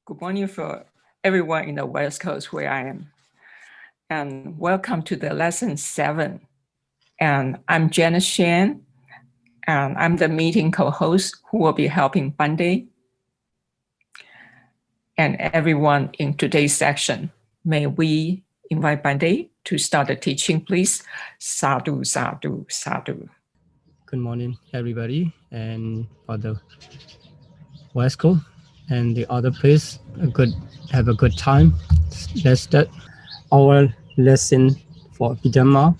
Good morning for everyone in the West Coast where I am. And welcome to the lesson 7. And I'm Janice Shan, and I'm the meeting co-host who will be helping Bandai and everyone in today's section. May we invite Bandai to start the teaching, please. Sadhu, sadhu, sadhu. Good morning, everybody, and for the West Coast and the other place, have a good time. Let's start our lesson for Abhidhamma,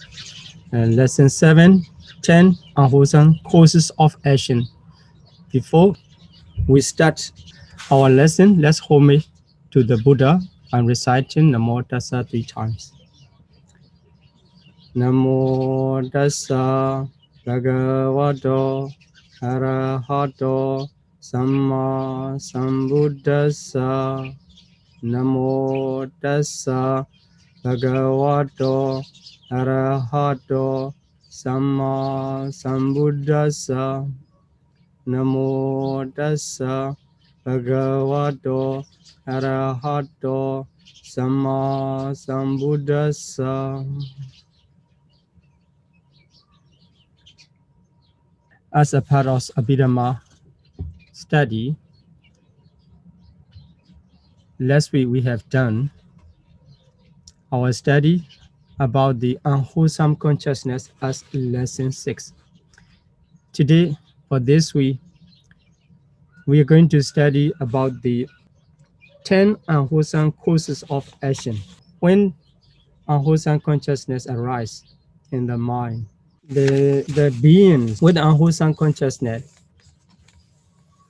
lesson 7, 10, unwholesome causes of action. Before we start our lesson, let's homage to the Buddha and reciting Namo Tassa 3 times. Namo Tassa Bhagavato Arahato Samma Sambuddhassa. Namo Tassa Bhagavato Arahato Samma Sambuddhassa. Namo Tassa Bhagavato Arahato Samma Sambuddhassa. As a part of Abhidhamma study, last week we have done our study about the unwholesome consciousness as lesson 6. Today, for this week, we are going to study about the 10 unwholesome causes of action. When unwholesome consciousness arises in the mind, the beings with unwholesome consciousness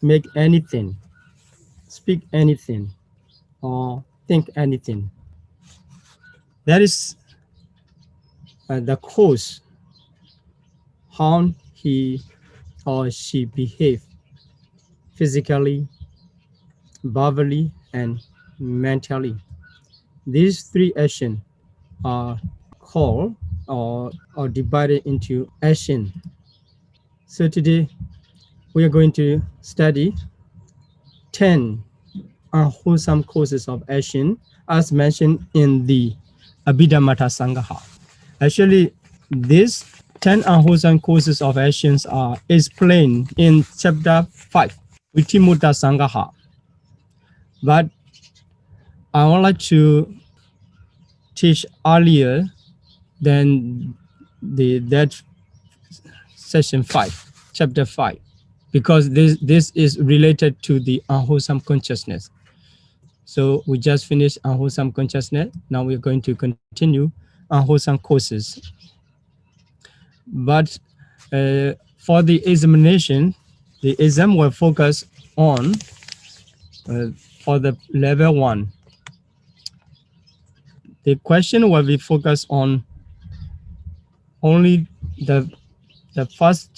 make anything, speak anything, or think anything. That is the cause how he or she behave physically, verbally, and mentally. These 3 actions are called or divided into action. So today we are going to study 10 unwholesome causes of action as mentioned in the Abhidhamma Sangaha. Actually, these 10 unwholesome causes of actions are explained in chapter 5, Vittimutta Sangaha. But I would like to teach earlier than that session 5, chapter 5, because this is related to the unwholesome consciousness. So we just finished unwholesome consciousness. Now we're going to continue unwholesome causes. But for the examination, the exam will focus on for the level 1. The question will be focused on only the first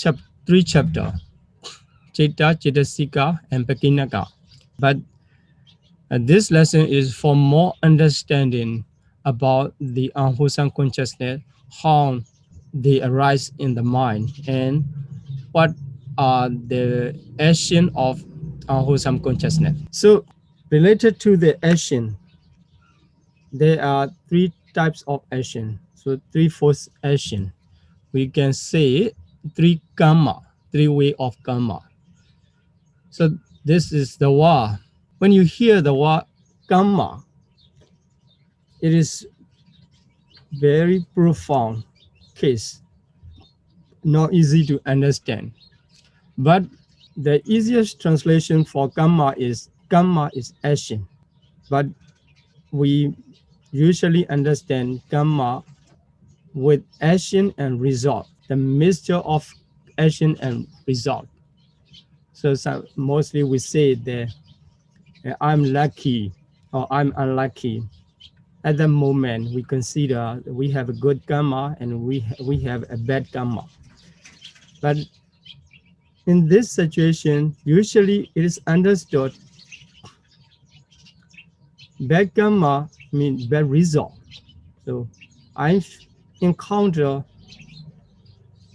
3 chapters, Citta, Cittasika, and Pacchinaka. But this lesson is for more understanding about the unwholesome consciousness, how they arise in the mind, and what are the action of unwholesome consciousness. So related to the action, there are 3 types of action. So 3-fold action. We can say 3 karma, 3 way of karma. So this is the word. When you hear the word karma, it is very profound case, not easy to understand. But the easiest translation for karma is action. But we usually understand karma with action and result, the mixture of action and result. So mostly we say that I'm lucky or I'm unlucky. At the moment, we consider we have a good karma and we have a bad karma. But in this situation, usually it is understood bad karma means bad result. So I encounter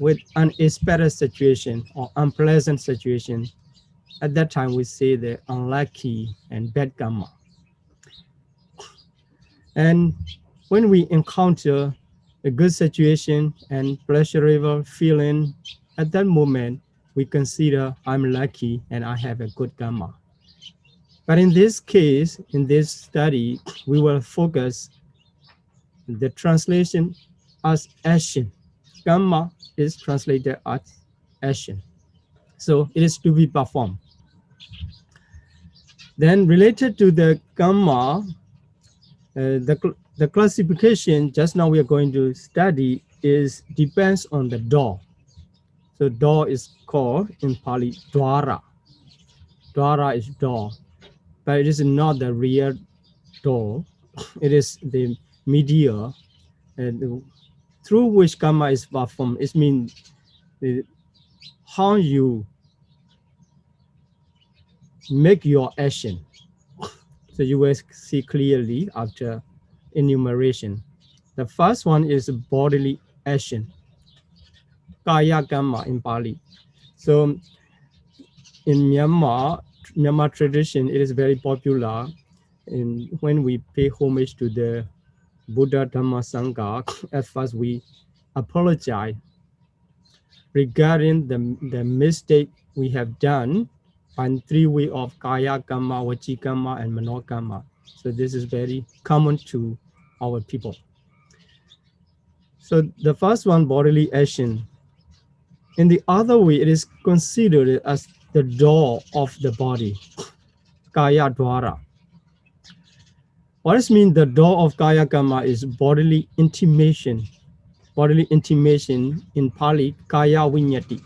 with unexpected situation or unpleasant situation, At that time, we say the unlucky and bad karma. And when we encounter a good situation and pleasurable feeling, at that moment, we consider I'm lucky and I have a good karma. But in this case, in this study, we will focus the translation as action. Karma is translated as action. So it is to be performed. Then related to the karma, the classification just now we are going to study is depends on the door. So door is called in Pali dwara. Dwara is door, but it is not the real door. It is the media through which karma is performed. It means how you make your action. So you will see clearly after enumeration. The first one is bodily action, kaya karma in Pali. So in Myanmar tradition, it is very popular. And when we pay homage to the Buddha Dhamma Sangha, at first we apologize regarding the mistake we have done on 3 ways of kaya karma, vachi karma, and mano karma. So this is very common to our people. So the first one, bodily action. In the other way, it is considered as the door of the body, kaya dwara. What does mean the door of kaya karma is bodily intimation. Bodily intimation in Pali, kaya vinyati.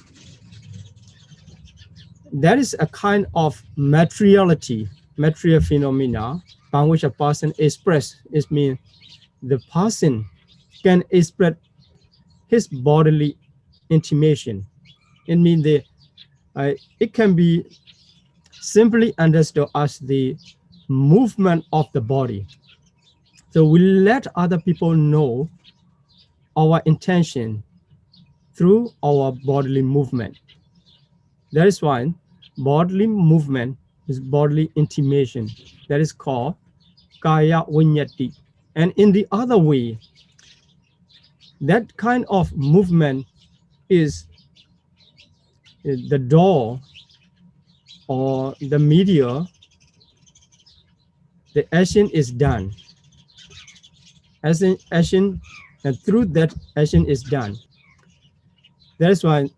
That is a kind of materiality, material phenomena by which a person expresses. It means the person can express his bodily intimation. It means it can be simply understood as the movement of the body. So we let other people know our intention through our bodily movement. That is why bodily movement is bodily intimation. That is called kaya vinyati. And in the other way, that kind of movement is the door or the media. The action is done. Action, and through that action is done. That's why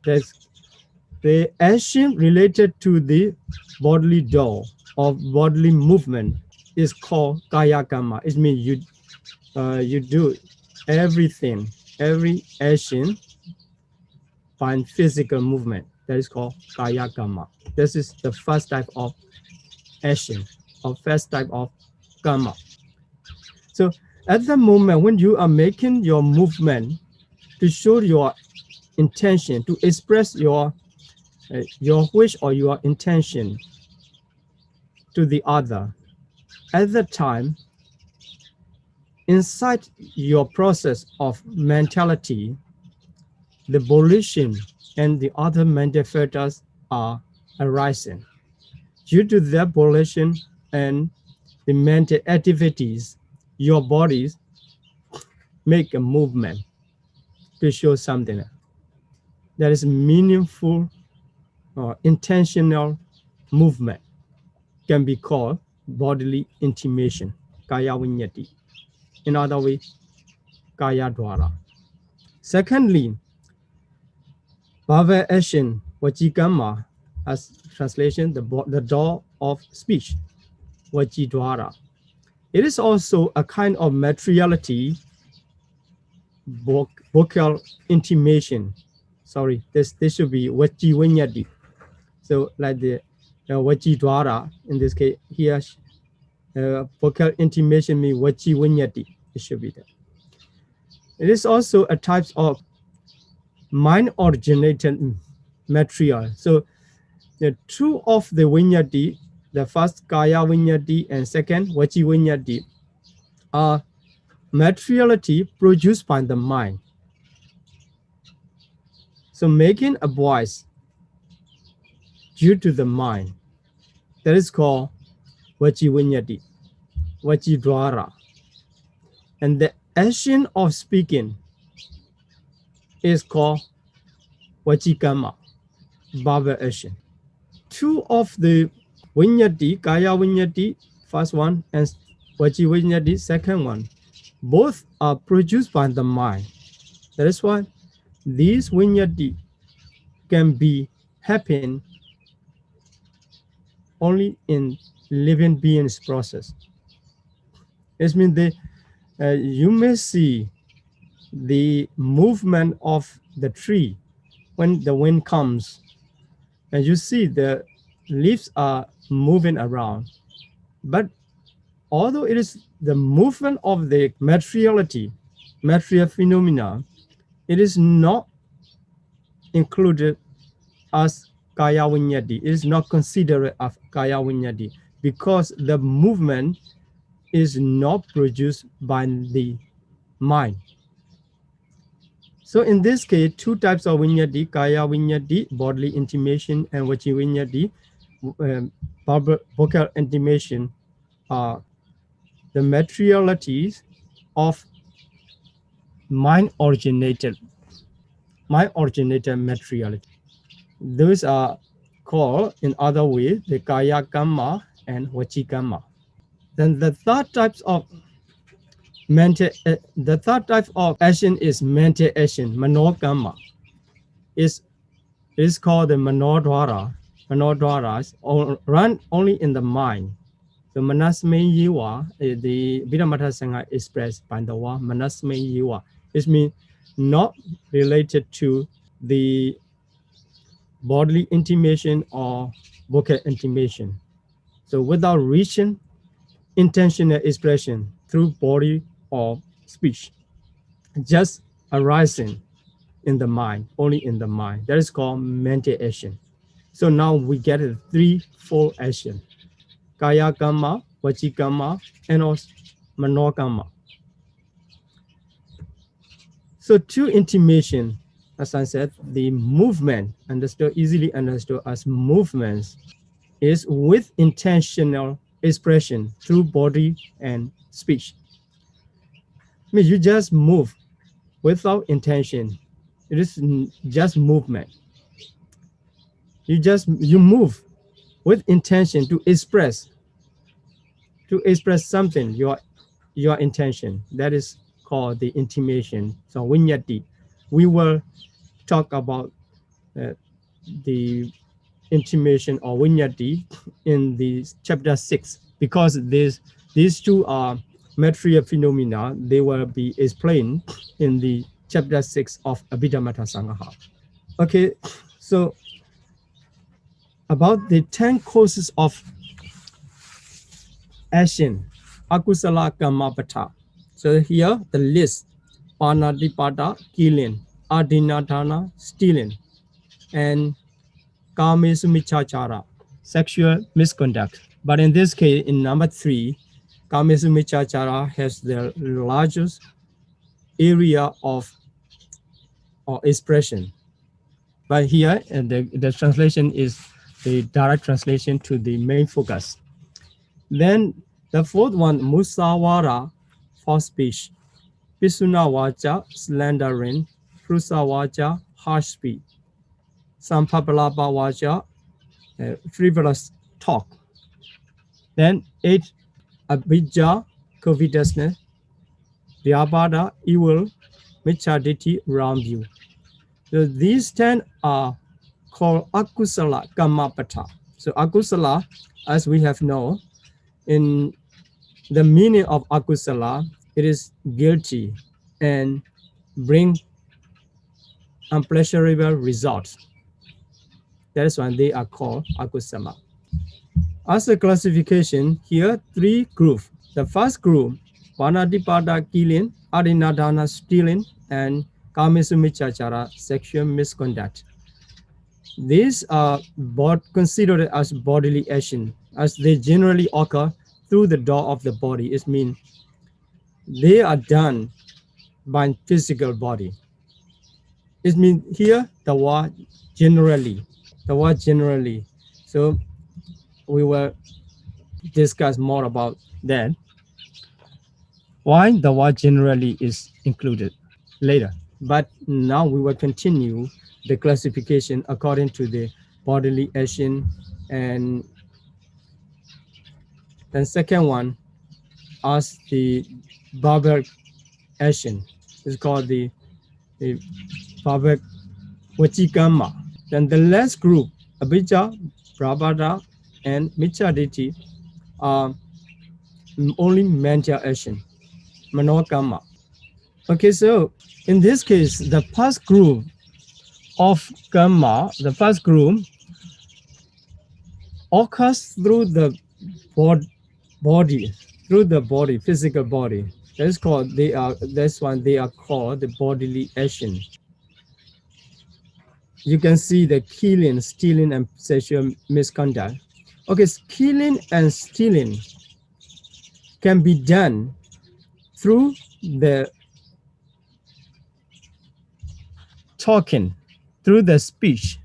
the action related to the bodily door of bodily movement is called kaya karma. It means you do everything, every action by physical movement. That is called kaya karma. This is the first type of action, or first type of karma. So at the moment when you are making your movement to show your intention, to express your wish or your intention to the other, at that time, inside your process of mentality, the volition and the other mental factors are arising. Due to that volition and the mental activities, your bodies make a movement to show something that is meaningful or intentional movement, can be called bodily intimation, kaya vinyati. In other way, kaya dwara. Secondly, bhava action, vachi karma, as translation, the door of speech, vachi dwara. It is also a kind of materiality, vocal intimation. Sorry, this should be vachi vinyati. So like the vachi dwara, in this case here, vocal intimation means vachi vinyati. It should be there. It is also a type of mind-originated material. So the two of the vinyati, the first kaya vinyati and second vachi vinyati, are materiality produced by the mind. So making a voice due to the mind, that is called Vachi Vinyati, Vachi Dwara. And the action of speaking is called Vachikama, verbal action. Two of the Vinyati, Kaya Vinyati, first one, and Vachi Vinyati, second one, both are produced by the mind. That is why these Vinyati can be happen only in living beings process. It means you may see the movement of the tree when the wind comes, and you see the leaves are moving around. But although it is the movement of the materiality, material phenomena, it is not included as Kaya Vinyati. It is not considered as Kaya Vinyati because the movement is not produced by the mind. So in this case, two types of Vinyati, Kaya Vinyati, bodily intimation, and Vachi Vinyati, vocal intimation, are the materialities of mind-originated materiality. Those are called, in other ways, the Kaya Kamma and Vachi Kamma. Then the third type of action is mental action, Manokamma. Is called the Manodwara. Manodwaras run only in the mind. The Manasme Yiwa, the Vidamata Sangha expressed by the word Manasme Yiwa. It means not related to the bodily intimation or vocal intimation. So without reaching intentional expression through body or speech, just arising in the mind, only in the mind. That is called mental action. So now we get a threefold action: Kaya Kamma, Vachi Kamma, and also Mano Kamma. So through intimation, as I said, the movement, easily understood as movements, is with intentional expression through body and speech. I mean, you just move without intention. It is just movement. You move with intention to express something, your intention. That is called the intimation. So Vinyati. We will talk about the intimation or Vinyati in the chapter 6, because these two are material phenomena. They will be explained in the chapter 6 of Abhidhamma Sangha. Okay, so about the 10 causes of action, Akusala Kamapata. So here the list: Panadipada, killing; Adinadana, stealing; and Kamesumichachara, sexual misconduct. But in this case, in number 3, Kamesumichachara has the largest area of expression. But here, the translation is the direct translation to the main focus. Then the fourth one, Musawara, false speech; Pisuna Wacha, slandering; Prusa Wacha, harsh speech; Sampapalapa Wacha, frivolous talk. Then 8, Abhijja, covetousness; Vyabhada, evil; Michaditi, wrong view. So these 10 are called Akusala Kamapata. So Akusala, as we have known, in the meaning of Akusala, it is guilty and bring unpleasurable results. That is why they are called Akusala. As a classification, here 3 groups. The first group, Panadipada, killing; Adinadana, stealing; and Kamesumichachara, sexual misconduct. These are considered as bodily action, as they generally occur through the door of the body. It means they are done by physical body. It means here the word generally. So we will discuss more about that. Why the word generally is included later. But now we will continue the classification according to the bodily action, and then second one as the barbaric action is called the barbaric Vachikama. Then the last group, Abhijja, Prabhada, and Michaditi, are only mental action, Manokama. Okay, so in this case, the first group of karma, the first group occurs through the body, through the body, physical body. That's called that's why they are called the bodily action. You can see the killing, stealing, and sexual misconduct. Okay, killing and stealing can be done through the talking, through the speech.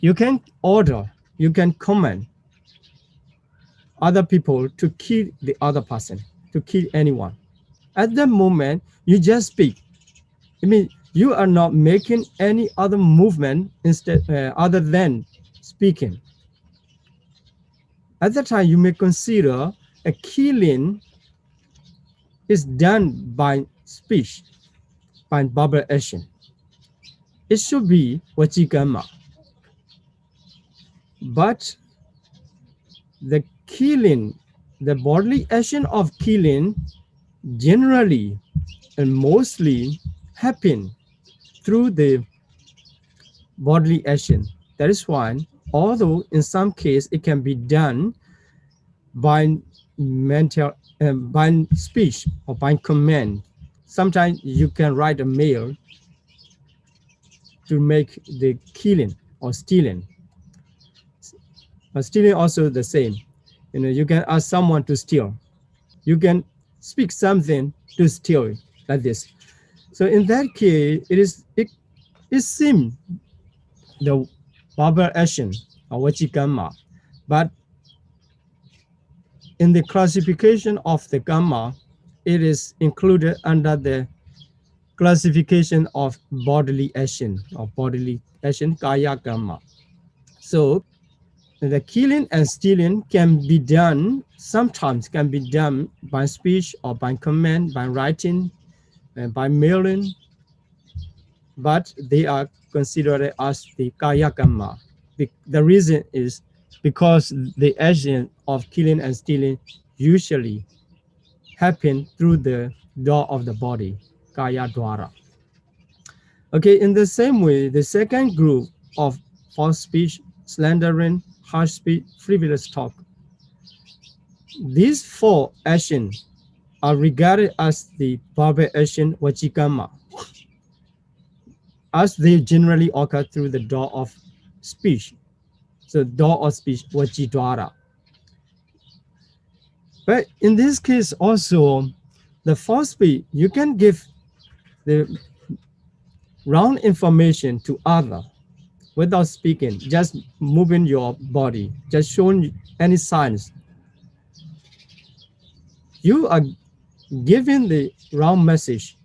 You can order, you can command other people to kill the other person, to kill anyone. At that moment, you just speak. I mean, you are not making any other movement instead other than speaking. At that time, you may consider a killing is done by speech, by verbal action. It should be Vachikama. But the killing, the bodily action of killing generally and mostly happen through the bodily action. That is why, although in some case it can be done by mental, by speech or by command, sometimes you can write a mail to make the killing or stealing. But stealing also the same. You can ask someone to steal. You can speak something to steal like this. So in that case, it seems the verbal action or Vachikama, but in the classification of the Kamma, it is included under the classification of bodily action or bodily action, Kaya Kamma. So the killing and stealing can be done, sometimes can be done by speech or by command, by writing, and by mailing, but they are considered as the Kaya Kamma. The reason is because the action of killing and stealing usually happen through the door of the body, Kaya Dwara. Okay, in the same way, the second group of false speech, slandering, harsh speech, frivolous talk. These four actions are regarded as the barbar action Vachikama, as they generally occur through the door of speech. So door of speech, Vachidwara. But in this case also, the false speech, you can give the wrong information to other without speaking, just moving your body, just showing any signs. You are giving the wrong message.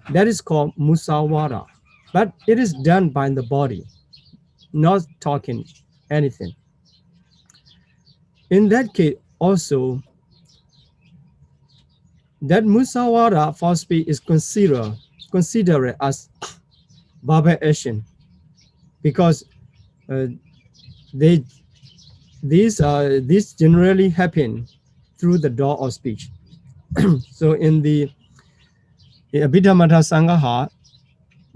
That is called musawara. But it is done by the body, not talking anything. In that case also, that musawara false speech is considered as barbar action, because these generally happen through the door of speech. So in the Abhidhamma Sangaha,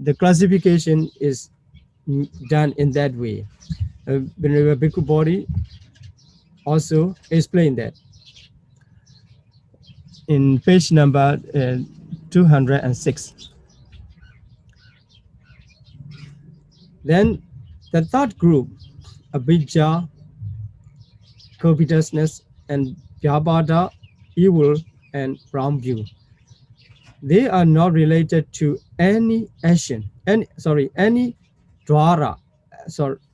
the classification is done in that way. Venerable Bhikkhu Bodhi also explained that in page number 206. Then the third group, Abhijja, covetousness, and Vyabhada, evil and wrong view. They are not related to any action, any dwara,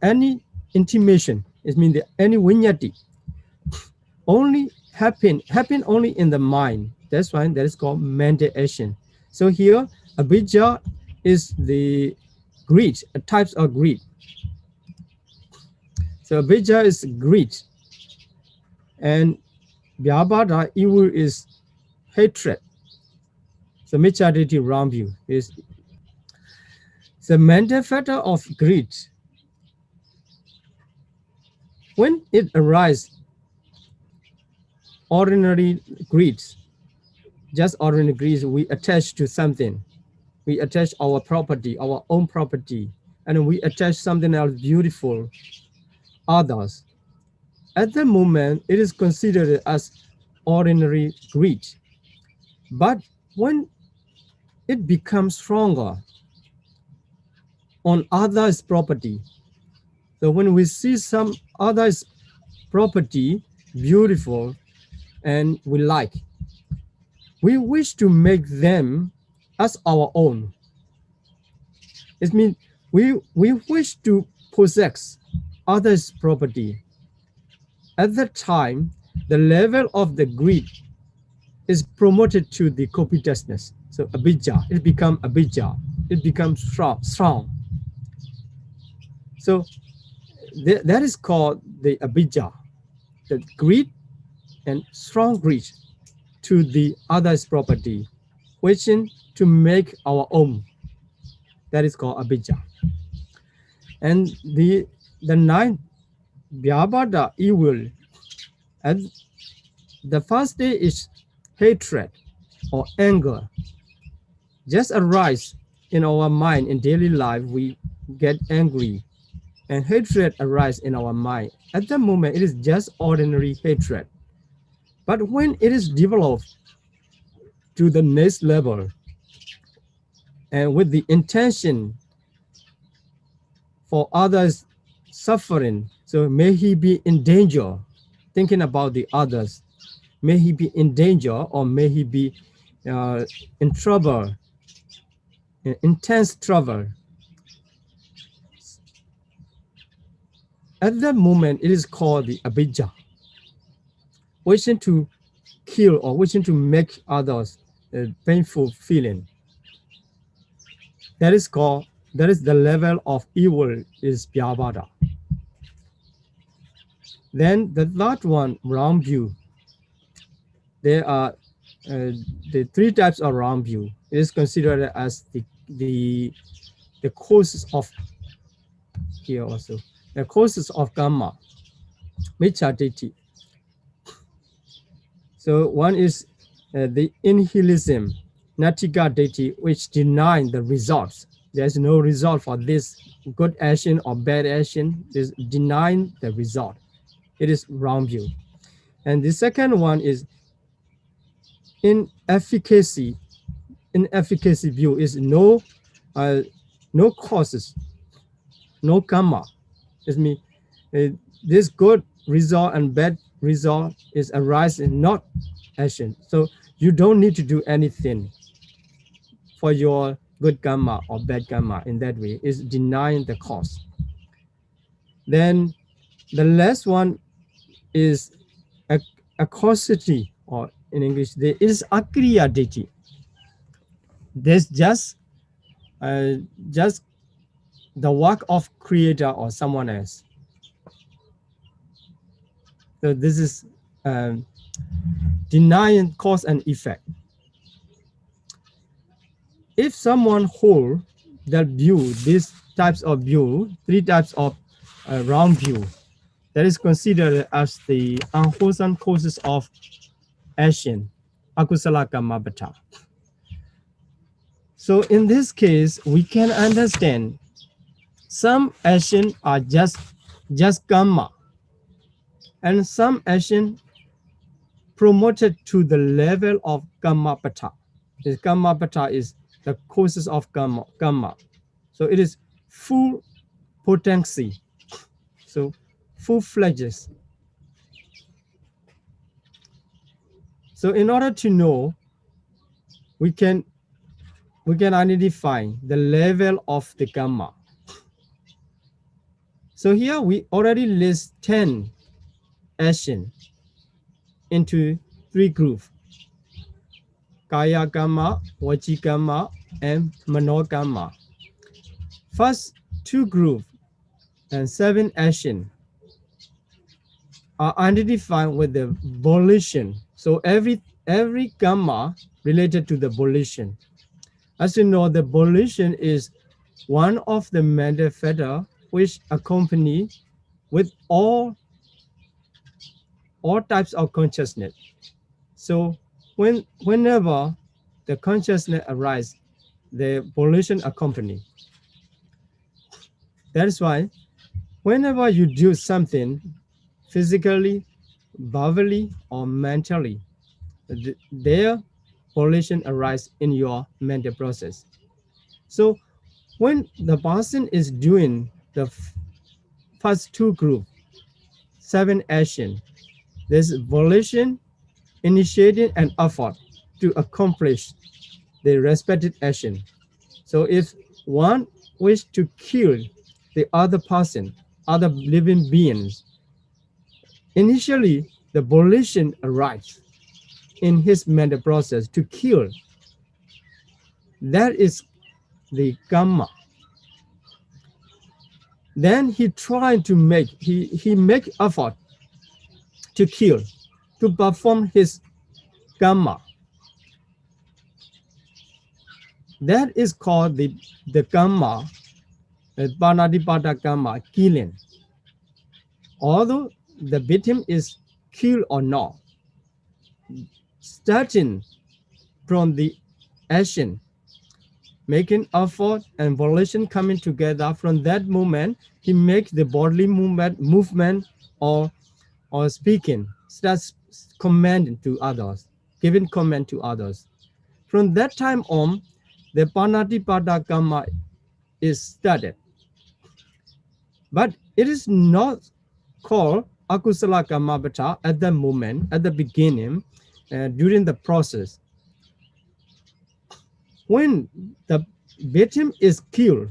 any intimation It means that any vinyati only happen only in the mind. That's why that is called mental action. So here, abhijja is the greed, types of greed. So abhijja is greed, and vyabhada, evil, is hatred. So micchaditi, wrong view, is the mental factor of greed. When it arises, ordinary greed, just ordinary greed, we attach to something. We attach our property, our own property, and we attach something else beautiful, others. At the moment, it is considered as ordinary greed. But when it becomes stronger on others' property, so when we see some others' property beautiful and we like, we wish to make them as our own. It means we wish to possess others' property. At that time, the level of the greed is promoted to the covetousness. So abhijja, it becomes abhijja. It becomes strong. So that is called the abhijja, the greed and strong greed to the other's property, wishing to make our own. That is called abhijja. And the ninth, vyabhada, evil. And the first day is hatred or anger. Just arise in our mind in daily life, we get angry, and hatred arises in our mind. At the moment, it is just ordinary hatred. But when it is developed to the next level, and with the intention for others suffering, so may he be in danger, thinking about the others, may he be in danger, or may he be in trouble, intense trouble. At that moment, it is called the abhijja, wishing to kill or wishing to make others a painful feeling. That is the level of evil, is vyabhada. Then the third one, wrong view. There are the three types of wrong view. It is considered as the causes of, here also, the causes of karma, micchaditi. So one is the nihilism, nattika detti, which deny the results. There's no result for this good action or bad action. Is denying the result. It is wrong view. And the second one is inefficacy. Inefficacy view is no causes, no karma. It means this good result and bad result is arising, not action. So you don't need to do anything for your good karma or bad karma. In that way, is denying the cause. Then the last one is acausity, or in English, there is akriya detti. There's just the work of creator or someone else. So this is denying cause and effect. If someone hold that view, these types of view, three types of wrong view, that is considered as the unwholesome causes of action, akusala karma bhata. So in this case, we can understand some action are just karma, and some action promoted to the level of karma bhata. This karma bhata is the causes of karma. So it is full potency. So full-fledged. So in order to know, we can identify the level of the karma. So here we already list 10 action into 3 groups: Kaya Kamma, Vachi Kamma, and Mano Kamma. First 2 groups and 7 action are identified with the volition. So every Kamma related to the volition. As you know, the volition is one of the mental factors which accompany with all types of consciousness. So whenever the consciousness arises, the volition accompany. That's why whenever you do something physically, verbally, or mentally, their volition arises in your mental process. So when the person is doing the first 2 groups, 7 action, there's volition, initiating an effort to accomplish the respected action. So if one wish to kill the other person, other living beings, initially the volition arises in his mental process to kill. That is the Kamma. Then he tried to make effort to kill, to perform his Kamma. That is called the Kamma, Panadipada Kamma, killing. Although the victim is killed or not, starting from the action, making effort and volition coming together, from that moment, he makes the bodily movement or speaking, starts commanding to others, giving command to others. From that time on, the Panadipada Kamma is started. But it is not called Akusala Kammabhata at the moment, at the beginning, during the process. When the victim is killed,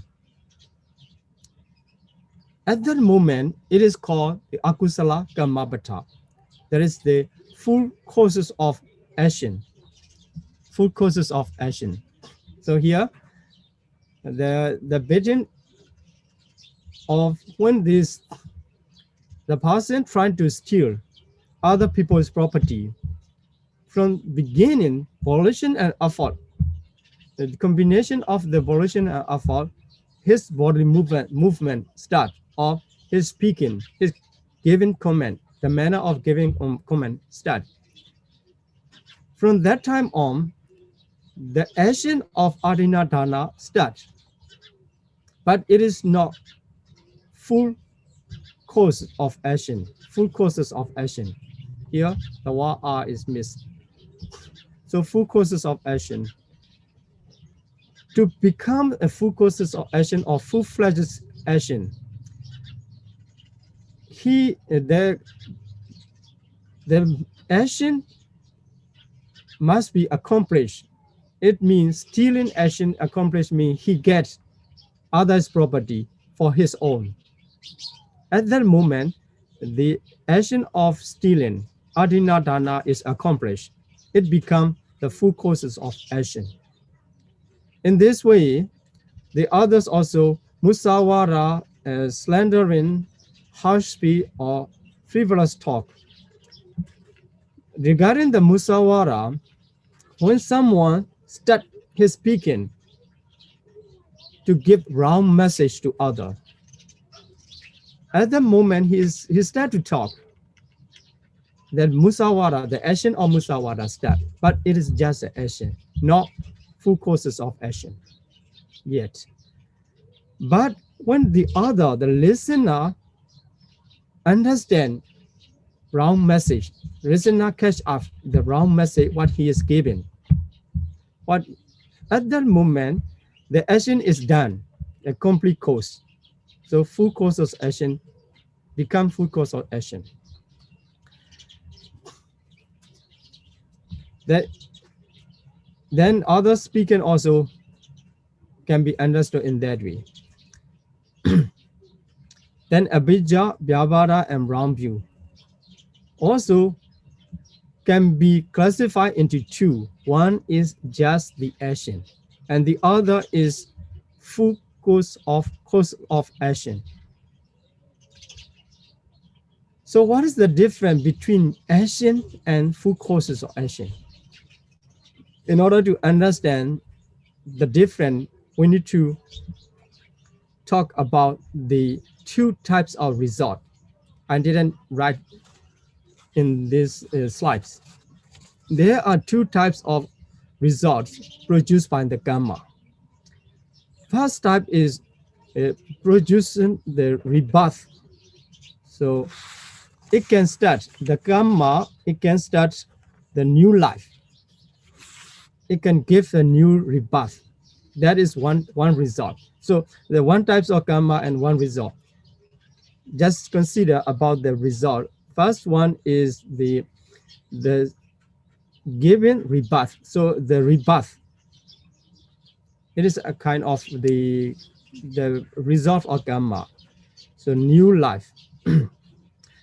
at that moment, it is called the Akusala Kammabhata. That is the full courses of action. Full courses of action. So here, the victim of when the person trying to steal other people's property, from beginning, volition and effort, the combination of the volition and effort, his body movement start, of his speaking, his giving comment, the manner of giving comment start. From that time on, the action of Adina Dana starts, but it is not full course of action, full courses of action. Here, the word R is missed. So full courses of action. To become a full courses of action or full-fledged action, the action must be accomplished. It means stealing action accomplished means he gets others' property for his own. At that moment, the action of stealing, Adina Dana, is accomplished. It becomes the full courses of action. In this way, the others also, musawara, slandering, harsh speech, or frivolous talk. Regarding the musawara, when someone starts his speaking to give wrong message to others, at the moment he starts to talk, that musawara, the action of musawara start, but it is just an action, not full courses of action yet. But when the listener understand wrong message, listener catch up the wrong message what he is giving, at that moment the action is done, a complete course. So full course of action become full course of action. Then other speaking also can be understood in that way. Then abhijja, vyavara, and wrong view also can be classified into two. One is just the action, and the other is full course of action. So what is the difference between action and full courses of action? In order to understand the difference, we need to talk about the two types of result. I didn't write in these slides. There are two types of results produced by the karma. First type is producing the rebirth. So it can start the karma, it can start the new life. It can give a new rebirth. That is one result. So the one types of karma and one result. Just consider about the result. First one is the given rebirth. So the rebirth, it is a kind of the result of karma. So new life.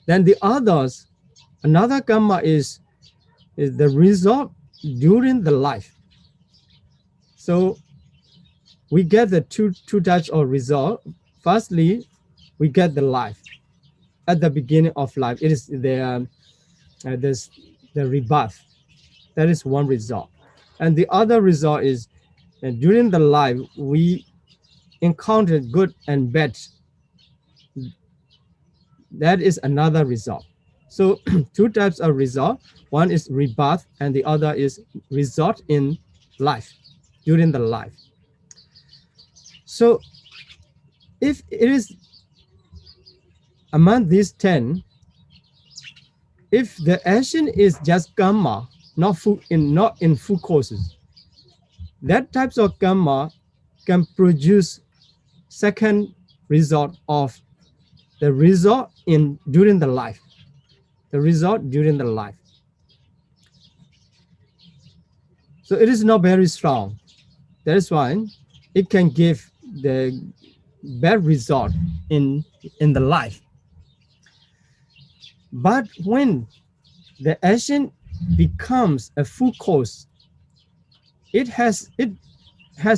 Then the others, another karma is the result during the life. So we get the two types of result. Firstly, we get the life at the beginning of life. It is the rebirth. That is one result. And the other result is during the life we encounter good and bad. That is another result. So two types of result. One is rebirth and the other is result in life, during the life. So if it is among these 10, if the action is just karma, not in full courses, that types of karma can produce second result of the result during the life. The result during the life. So it is not very strong. That is why it can give the bad result in the life. But when the action becomes a full course, it has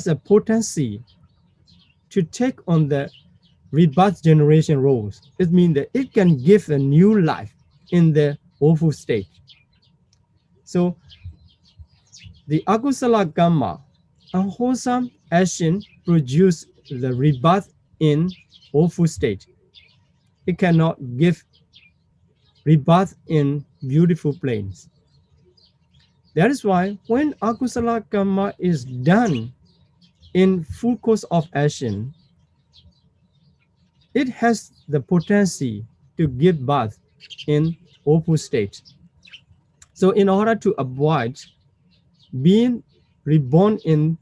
a potency to take on the rebirth generation roles. It means that it can give a new life in the awful state. So the akusala karma, unwholesome action, produce the rebirth in awful state. It cannot give rebirth in beautiful plains. That is why when akusala karma is done in full course of action, it has the potency to give birth in awful state. So in order to avoid being reborn in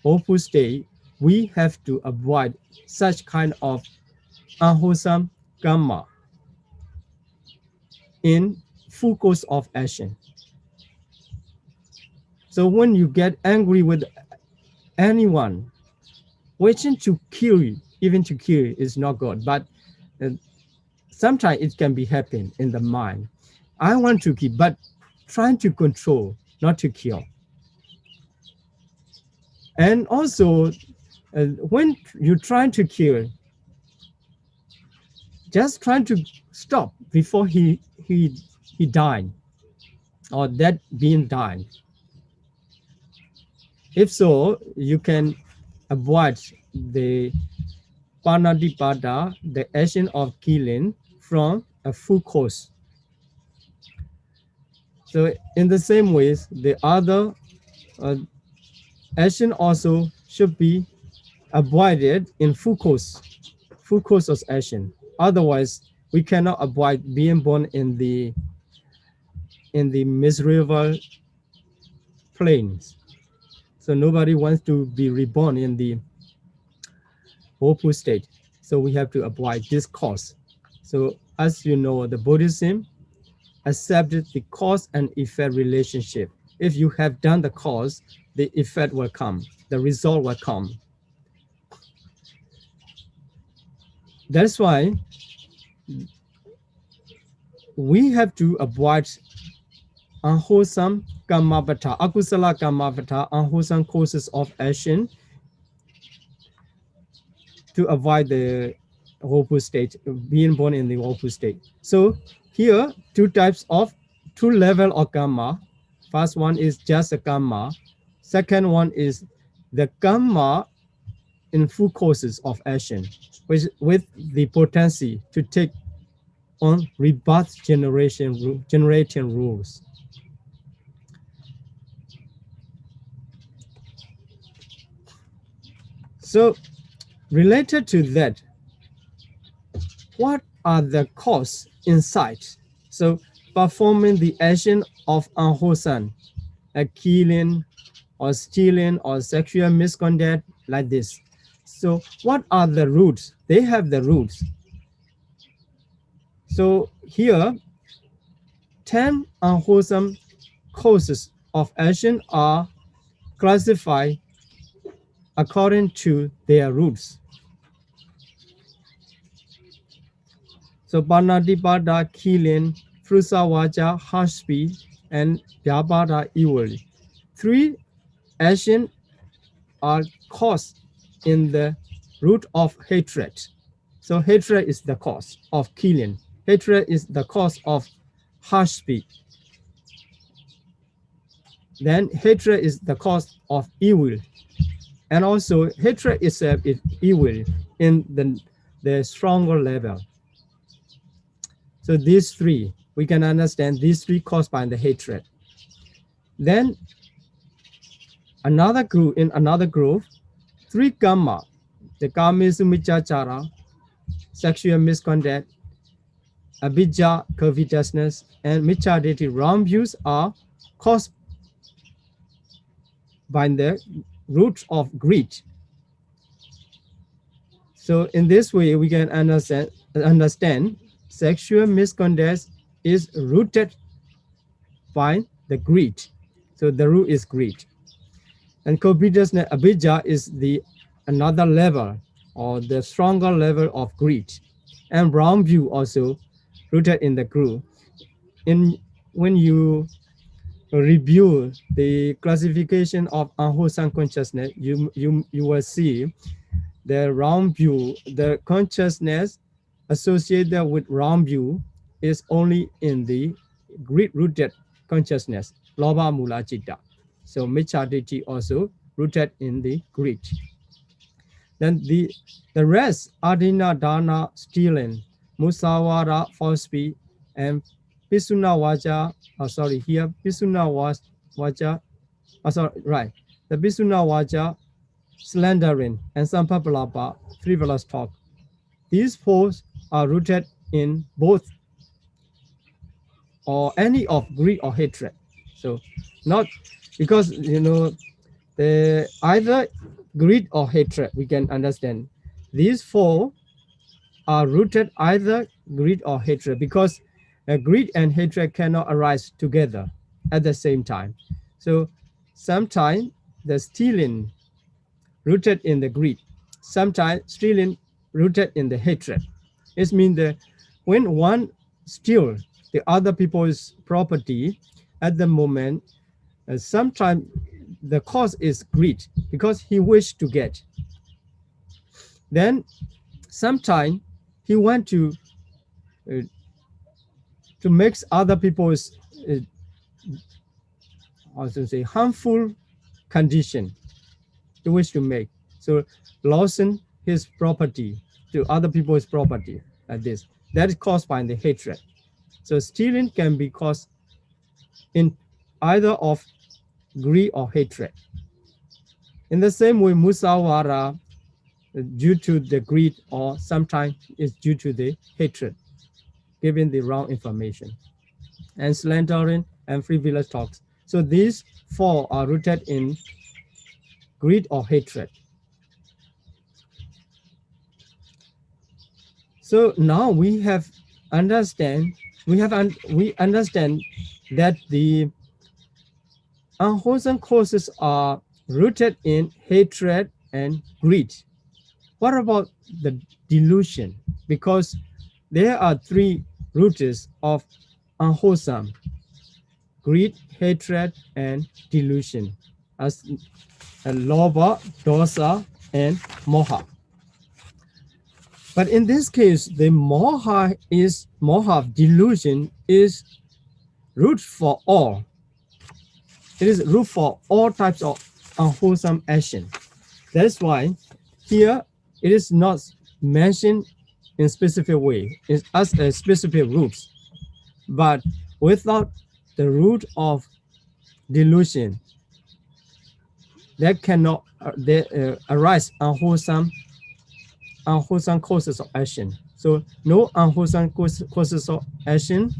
awful state, we have to avoid such kind of unwholesome karma in full course of action. So when you get angry with anyone, wishing to kill you, even to kill is not good, but sometimes it can be happen in the mind. I want to kill, but trying to control, not to kill. And also, when you're trying to kill, just trying to stop before he died, or that being died. If so, you can avoid the panadipada, the action of killing, from a full course. So in the same way, the other action also should be avoided in full course of action. Otherwise, we cannot avoid being born in the miserable plains. So nobody wants to be reborn in the awful state. So we have to avoid this cause. So as you know, the Buddhism accepted the cause and effect relationship. If you have done the cause, the effect will come, the result will come. That's why we have to avoid unwholesome kammavata, akusala kammavata, unwholesome causes of action to avoid the woeful state, being born in the woeful state. So here, two level of karma. First one is just a karma. Second one is the karma in full causes of action, which with the potency to take on rebirth generating rules. So related to that, what are the cause inside? So performing the action of unwholesome, like killing or stealing or sexual misconduct like this. So what are the roots? They have the roots. So here, 10 unwholesome causes of action are classified according to their roots. So Panatipada, killing, Frusawaja, harsh speech, and Vyabhada, evil. 3 actions are caused in the root of hatred. So hatred is the cause of killing. Hatred is the cause of harsh speech. Then hatred is the cause of evil. And also hatred itself is evil in the stronger level. So these 3, we can understand these 3 caused by the hatred. Then another group, 3 karma, the Kamesu Michachara, sexual misconduct, Abhijja, covetousness, and Michadeti, wrong views are caused by the root of greed. So in this way, we can understand sexual misconduct is rooted by the greed. So the root is greed. And covetousness, Abhijja, is the another level or the stronger level of greed. And wrong view also rooted in the group. When you review the classification of unwholesome consciousness, you will see the wrong view, the consciousness associated with wrong view is only in the greed-rooted consciousness, Lobha Mula Citta. So Michadeti also rooted in the greed. Then the rest, Adina, Dana, stealing, Musawara, false speech, and Pisuna Waja, Pisuna Waja, the Pisuna Waja, slandering, and Sampapalapa, frivolous talk. These 4 are rooted in both or any of greed or hatred. So not because, either greed or hatred, we can understand. These 4 are rooted either greed or hatred because greed and hatred cannot arise together at the same time. So sometimes the stealing rooted in the greed, sometimes stealing rooted in the hatred. It means that when one steals the other people's property at the moment, sometimes the cause is greed because he wished to get. Then sometimes he wants to make other people's harmful condition he wish to make. So losing his property to other people's property like this. That is caused by the hatred. So stealing can be caused in either of greed or hatred. In the same way, musawara, due to the greed or sometimes it's due to the hatred, giving the wrong information. And slandering and frivolous talks. So these 4 are rooted in greed or hatred. So now we understand that the unwholesome causes are rooted in hatred and greed. What about the delusion? because there are three roots of unwholesome: greed, hatred, and delusion, as lobha, dosa, and moha. But in this case, the moha delusion is root for all. It is root for all types of unwholesome action. That's why here it is not mentioned in specific way as a specific roots, but without the root of delusion, that cannot arise unwholesome causes of action. So no unwholesome causes of action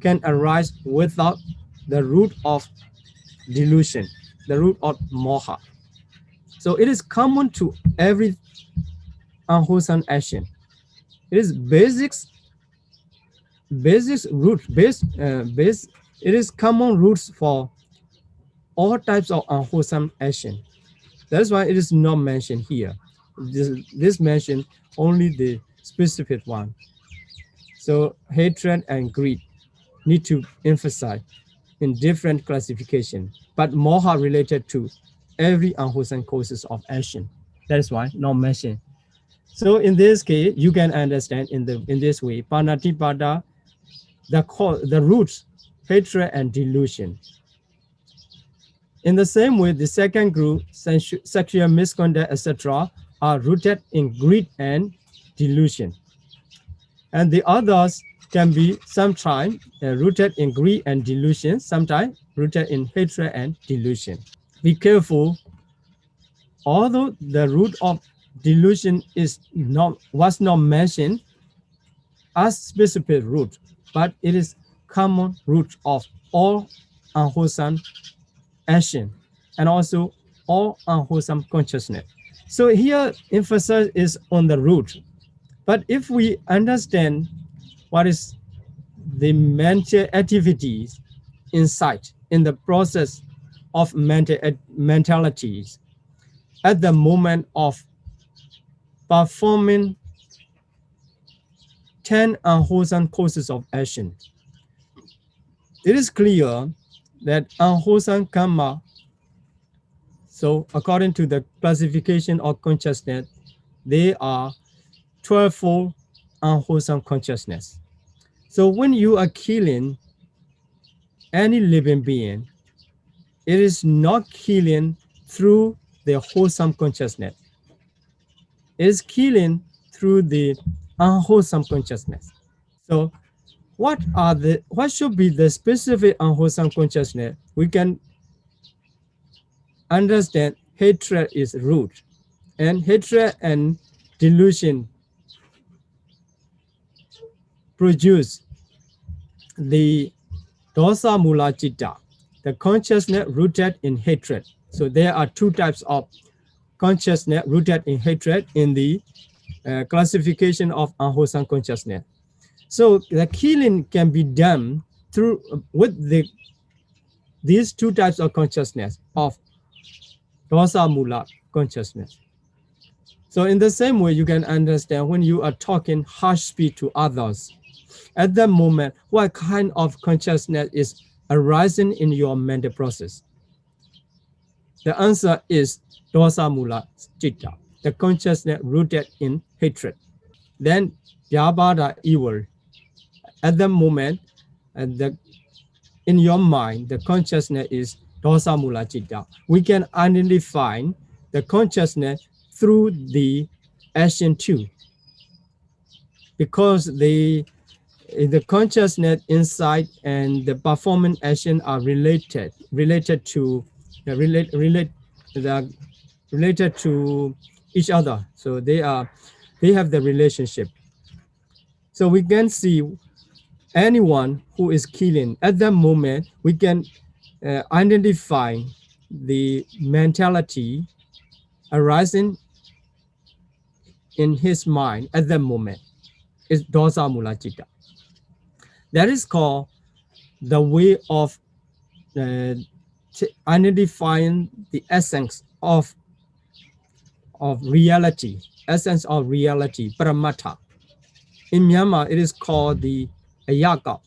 can arise without the root of delusion, the root of moha. So it is common to every unwholesome action. It is basic root, it is common roots for all types of unwholesome action. That's why it is not mentioned here. This mention only the specific one. So hatred and greed need to emphasize in different classification, but moha related to every unwholesome causes of action. That is why not mentioned. So in this case, you can understand in this way, panatipada, the roots, hatred and delusion. In the same way, the second group, sexual misconduct, etc., are rooted in greed and delusion. And the others can be sometimes rooted in greed and delusion, sometimes rooted in hatred and delusion. Be careful. Although the root of delusion was not mentioned as specific root, but it is common root of all unwholesome action and also all unwholesome consciousness. So here emphasis is on the root. But if we understand what is the mental activities inside in the process of mentalities at the moment of performing 10 unwholesome causes of action, it is clear that unwholesome karma, so according to the classification of consciousness, they are 12-fold unwholesome consciousness. So when you are killing any living being, it is not killing through the wholesome consciousness. It is killing through the unwholesome consciousness. So what should be the specific unwholesome consciousness? We can understand hatred is root, and hatred and delusion produce the dosa mula citta, the consciousness rooted in hatred. So there are two types of consciousness rooted in hatred in the classification of unwholesome consciousness. So the killing can be done with these two types of consciousness of dosa mula consciousness. So in the same way, you can understand when you are talking harsh speech to others, at that moment, what kind of consciousness is arising in your mental process? The answer is dosa mula citta, the consciousness rooted in hatred. Then vyabhada evil. At the moment, in your mind, the consciousness is dosa mula citta. We can identify the consciousness through the action too, because the consciousness inside and the performance action are related to each other. So they have the relationship. So we can see anyone who is killing at that moment, we can identify the mentality arising in his mind at that moment. Is dosa mula citta. That is called the way of identifying the essence of reality, paramattha. In Myanmar, it is called the Ayaka.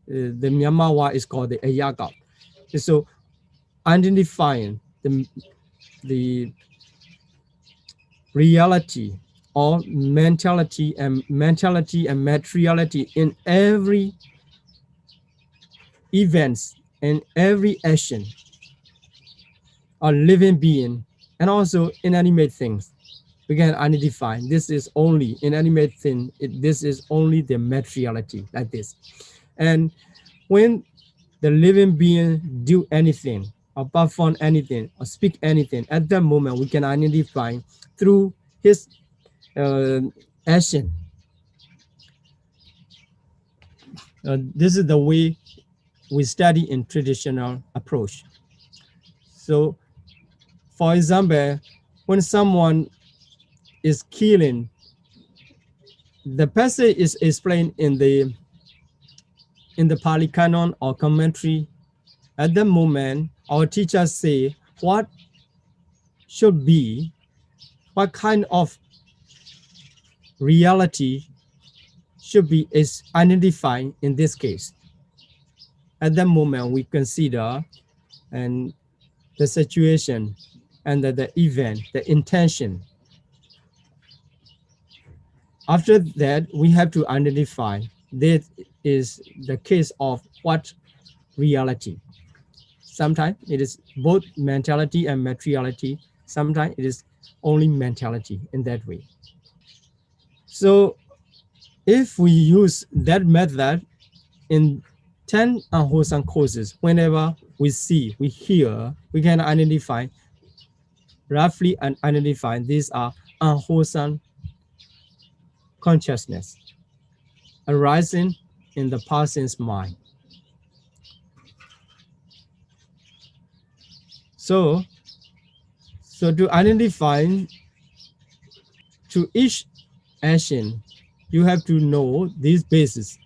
The Myanmar word is called the Ayaka. So identifying the reality or mentality and materiality in every events and every action of living being and also inanimate things. We can identify this is only inanimate thing. This is only the materiality like this. And when the living being do anything or perform anything or speak anything, at that moment we can identify through his action. This is the way we study in traditional approach. So, for example, when someone is killing, the passage is explained in the Pali Canon or commentary. At the moment, our teachers say what should be, what kind of reality should be is identified in this case. At that moment, we consider and the situation and the event, the intention. After that, we have to identify that is the case of what reality. Sometimes it is both mentality and materiality. Sometimes it is only mentality in that way. So if we use that method in 10 unwholesome causes, whenever we see, we hear, we can identify, roughly and identify these are unwholesome consciousness arising in the person's mind. So to identify to each action, you have to know these bases,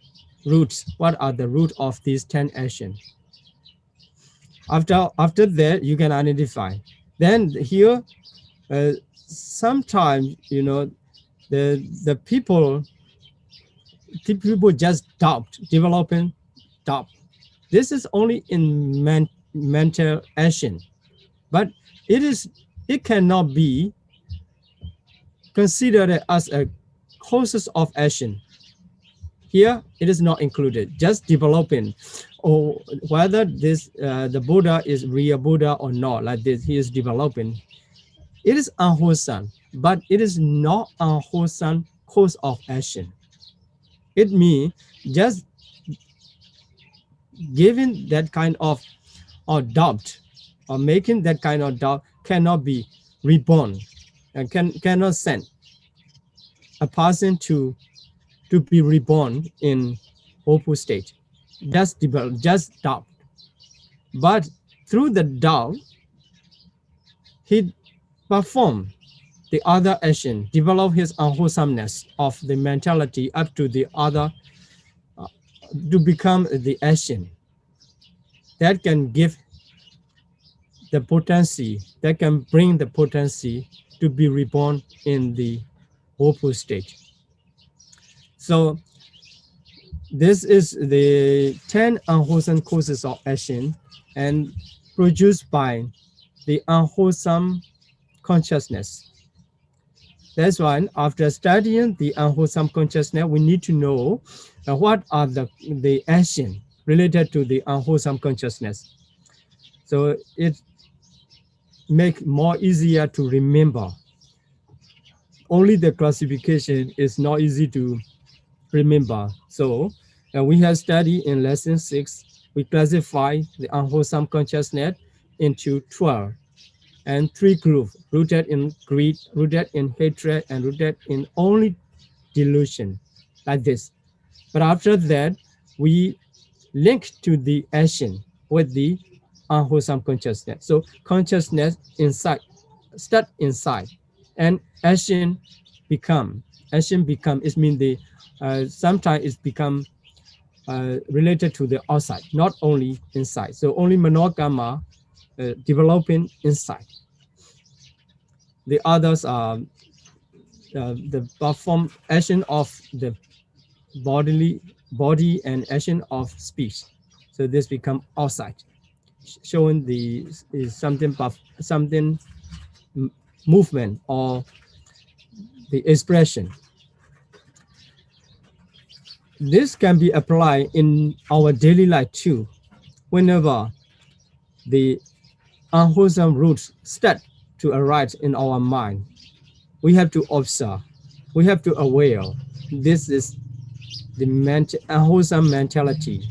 roots. What are the root of these 10 actions? After that, you can identify. Then here, sometimes the people just developing doubt. This is only in mental action, but it cannot be considered as a causes of action. Here, it is not included, just developing, or whether this the Buddha is real Buddha or not, like this, he is developing. It is unwholesome, but it is not unwholesome cause of action. It means just giving that kind of doubt or making that kind of doubt cannot be reborn and cannot send a person to be reborn in hopeful state. Just doubt. But through the doubt, he performed the other action, develop his unwholesomeness of the mentality up to the other, to become the action that can give the potency, that can bring the potency to be reborn in the hopeful state. So this is the 10 unwholesome causes of action and produced by the unwholesome consciousness. That's why after studying the unwholesome consciousness, we need to know what are the action related to the unwholesome consciousness. So it make more easier to remember. Only the classification is not easy to remember. So we have studied in lesson 6, we classify the unwholesome consciousness into 12 and 3 groups, rooted in greed, rooted in hatred, and rooted in only delusion, like this. But after that, we link to the action with the unwholesome consciousness. So consciousness inside, start inside, and action become. It means the sometimes it's become related to the outside, not only inside. So only Manokamma developing inside. The others are the perform action of the body and action of speech. So this become outside, showing the is something movement or the expression. This can be applied in our daily life too. Whenever the unwholesome roots start to arise in our mind, we have to observe, we have to aware. This is the unwholesome mentality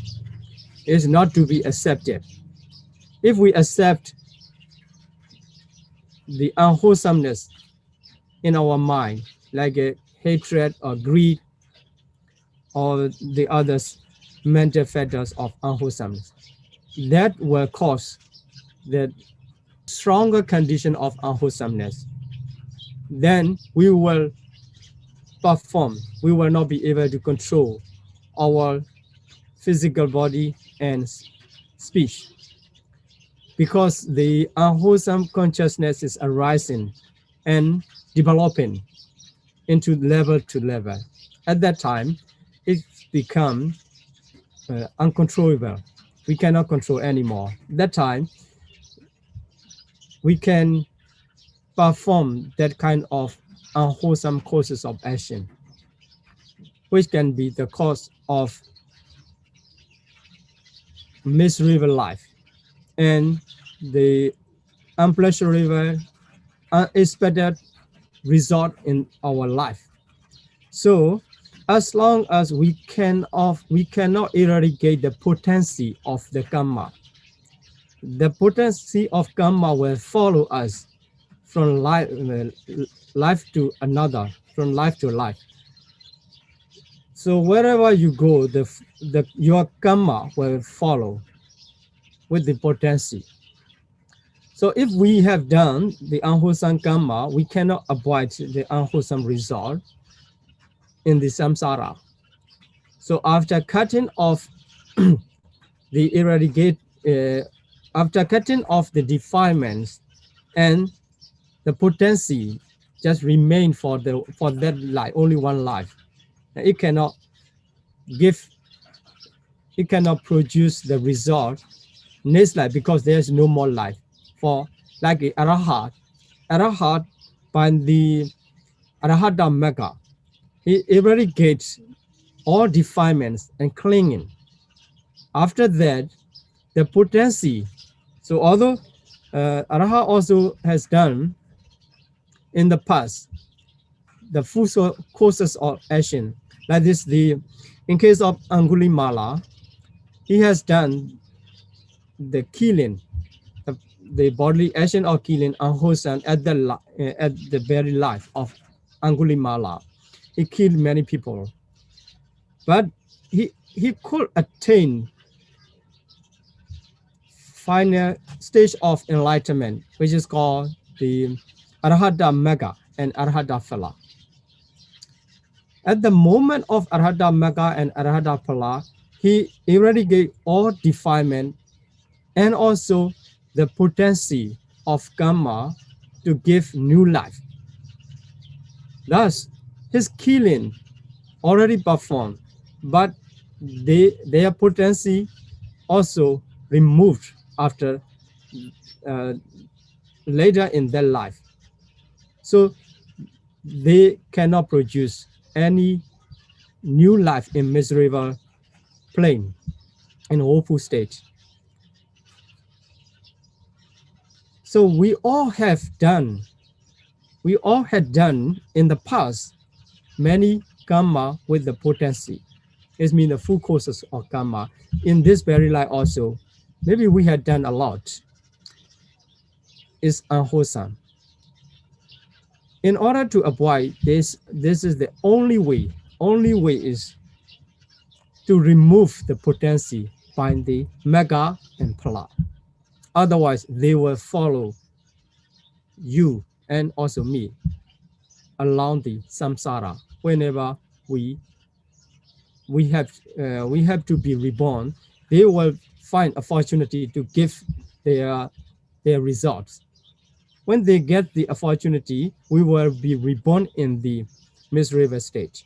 is not to be accepted. If we accept the unwholesomeness in our mind, like a hatred or greed or the other mental factors of unwholesomeness, that will cause the stronger condition of unwholesomeness. Then we will perform, we will not be able to control our physical body and speech, because the unwholesome consciousness is arising and developing into level to level. At that time, it becomes uncontrollable. We cannot control anymore. That time, we can perform that kind of unwholesome courses of action, which can be the cause of miserable life and the unpleasurable, unexpected result in our life. So, as long as we cannot eradicate the potency of the karma, the potency of karma will follow us from life to another, from life to life. So wherever you go, your karma will follow with the potency. So if we have done the unwholesome karma, we cannot avoid the unwholesome result in the samsara. So after cutting off after cutting off the defilements, and the potency just remain for that life, only one life. It cannot produce the result next life, because there's no more life. For like the arahat by the arahata magga, he eradicates all defilements and clinging. After that, the potency. So although arahat also has done in the past the full courses of action, like this, in case of Angulimala, he has done the killing, the bodily action of killing unwholesome at the very life of Angulimala. He killed many people, but he could attain final stage of enlightenment, which is called the Arahata Magga and Arahata Phala. At the moment of Arahata Magga and Arahata Phala, he eradicates all defilement and also the potency of karma to give new life. Thus, his killing already performed, but their potency also removed after later in their life. So they cannot produce any new life in miserable plane, in woeful state. So we all had done in the past many karma with the potency. It means the full courses of karma. In this very life also, maybe we had done a lot. It's unwholesome. In order to avoid this is the only way is to remove the potency by the Magga and Phala. Otherwise, they will follow you and also me along the samsara. Whenever we have to be reborn, they will find a opportunity to give their results. When they get the opportunity, we will be reborn in the miserable state.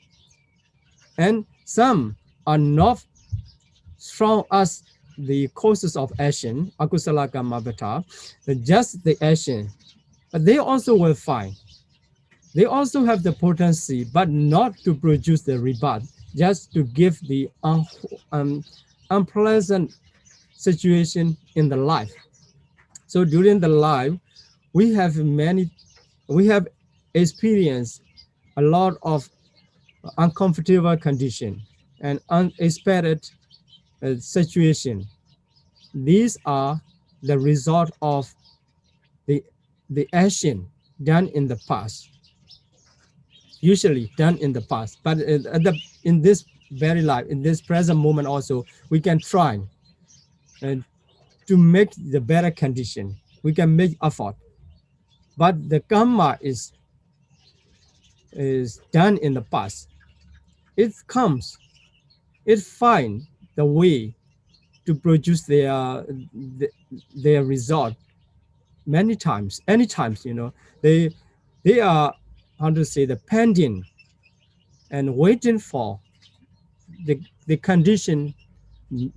And some are not strong as the causes of action, akusala karma vata, just the action, but they also will find. They also have the potency, but not to produce the rebirth, just to give the unpleasant situation in the life. So during the life, we have experienced a lot of uncomfortable condition and unexpected situation. These are the result of the action done in the past, usually done in the past. But in this very life, in this present moment also, we can try to make the better condition. We can make effort. But the karma is done in the past. It comes, it finds the way to produce their result many times, anytime, they are, how to say, the pending and waiting for the condition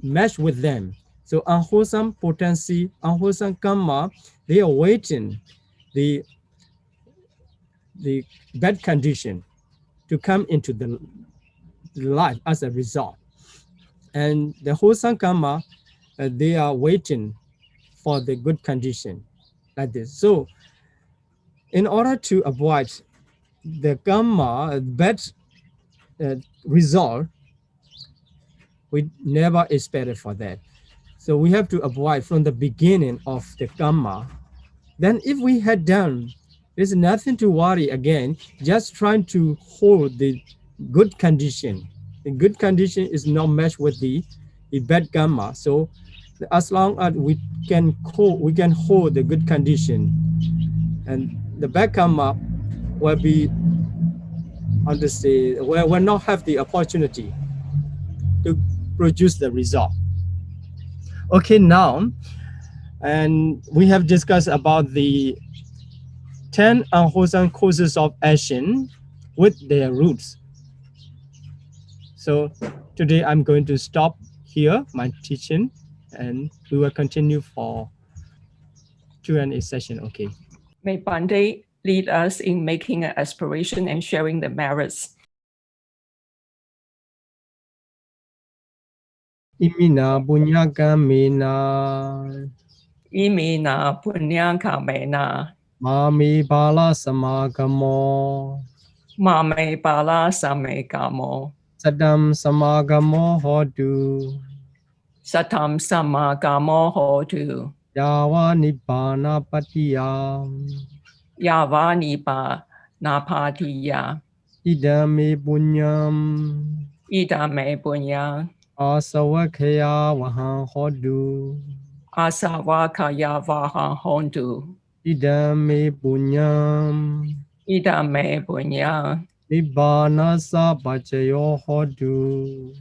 match with them. So unwholesome potency, unwholesome karma, they are waiting the bad condition to come into the life as a result. And the wholesome karma, they are waiting for the good condition like this. So in order to avoid the karma bad result, we never expected for that. So we have to avoid from the beginning of the karma. Then if we had done, there's nothing to worry again, just trying to hold the good condition. The good condition is not matched with the bad karma. So as long as we can hold the good condition, and the bad karma will be, will not have the opportunity to produce the result. Okay, now, and we have discussed about the 10 unwholesome causes of action with their roots. So today I'm going to stop here my teaching, and we will continue for Q&A session. Okay. May Bhante lead us in making an aspiration and sharing the merits. Imina punyakamena. Imina punyankamena. Mami bala samagamo. Mame bala samegamo. Sadam samagamo hodu. Satam samagamo hotu. Yava nibbana patiyam. Yava nipa napatiya. Idame punyam. Idame punya. Asawakaya wahan hodu. Asawakaya vaha hontu. Idame punyam. Idame punya. Nibbana sapachayo hodu.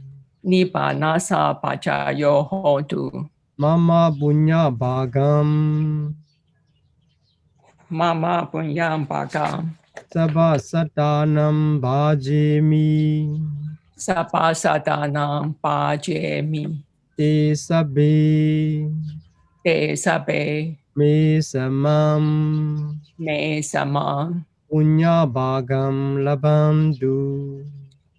Nibbanasa pachayo hontu. Mama punya bhagam. Mama punyam bhagam. Sabha satanam bhajemi. Sapasadanam pajemi. Te sabe. Te sabe. Me samam. Me samam. Punya bhagam labandu.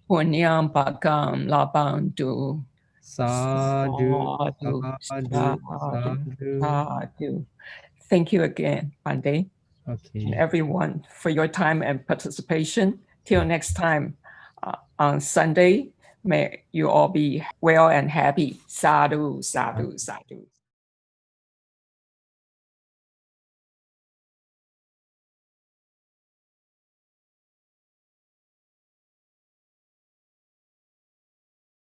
Punyam bhagam labantu. Sadhu. Sadhu. Sadhu. Sadhu. Sadhu. Sadhu. Thank you again, Bhante, and Okay. everyone for your time and participation. Till next time on Sunday, may you all be well and happy. Sadhu, sadhu, sadhu.